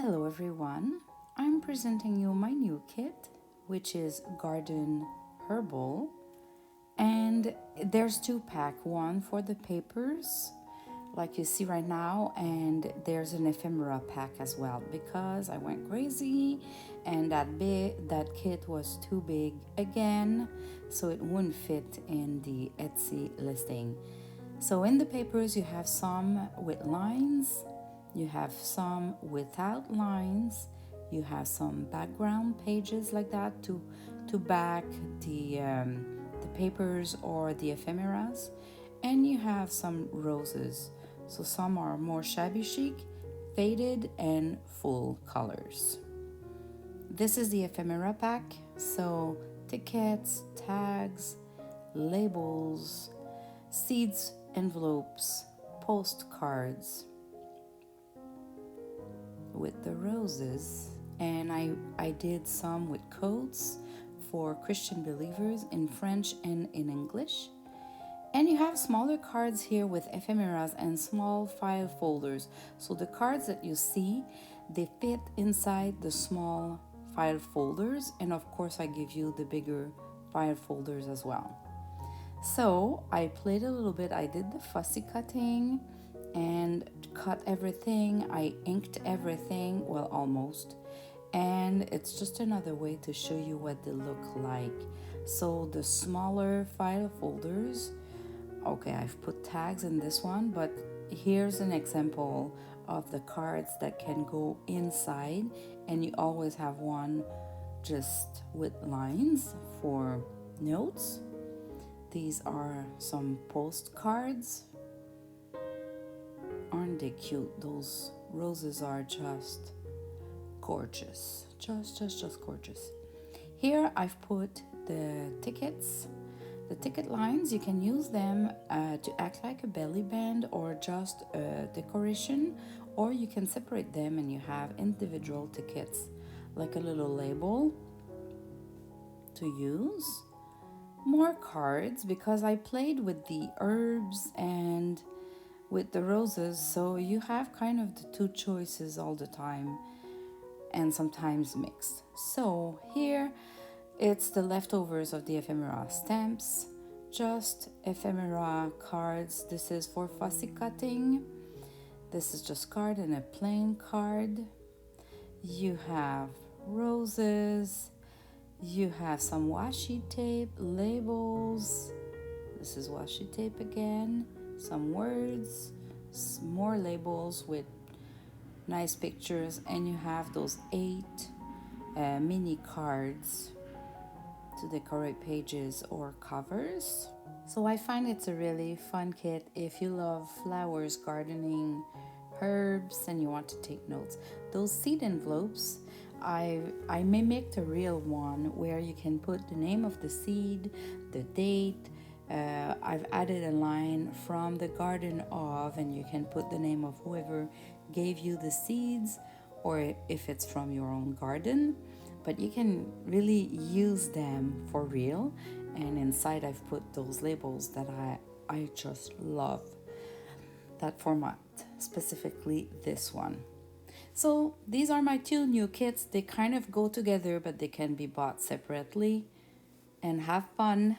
Hello everyone, I'm presenting you my new kit, which is Garden Herbal, and there's two pack, one for the papers like you see right now, and there's an ephemera pack as well because I went crazy and that kit was too big again, so it wouldn't fit in the Etsy listing. So in the papers you have some with lines, you have some without lines, you have some background pages like that to back the papers or the ephemeras, and you have some roses. So some are more shabby chic, faded, and full colors. This is the ephemera pack, so tickets, tags, labels, seeds, envelopes, postcards with the roses, and I did some with codes for Christian believers in French and in English. And you have smaller cards here with ephemeras and small file folders. So the cards that you see, they fit inside the small file folders, and of course I give you the bigger file folders as well. So I played a little bit. I did the fussy cutting and cut everything. I inked everything, well, almost. And it's just another way to show you what they look like. So the smaller file folders, okay, I've put tags in this one, but here's an example of the cards that can go inside, and you always have one just with lines for notes. These are some postcards. Aren't they cute? Those roses are just gorgeous. Just gorgeous. Here I've put the tickets. The ticket lines, you can use them to act like a belly band or just a decoration, or you can separate them and you have individual tickets like a little label to use. More cards because I played with the herbs and with the roses, so you have kind of the two choices all the time and sometimes mixed. So here it's the leftovers of the ephemera stamps, just ephemera cards. This is for fussy cutting. This is just card and a plain card. You have roses. You have some washi tape, labels. This is washi tape again. Some words, more labels with nice pictures, and you have those 8 mini cards to decorate pages or covers. So I find it's a really fun kit if you love flowers, gardening, herbs, and you want to take notes. Those seed envelopes, I mimicked a real one where you can put the name of the seed, the date. I've added a line from the garden of, and you can put the name of whoever gave you the seeds, or if it's from your own garden. But you can really use them for real. And inside I've put those labels that I just love. That format, specifically this one. So these are my two new kits. They kind of go together, but they can be bought separately. And have fun.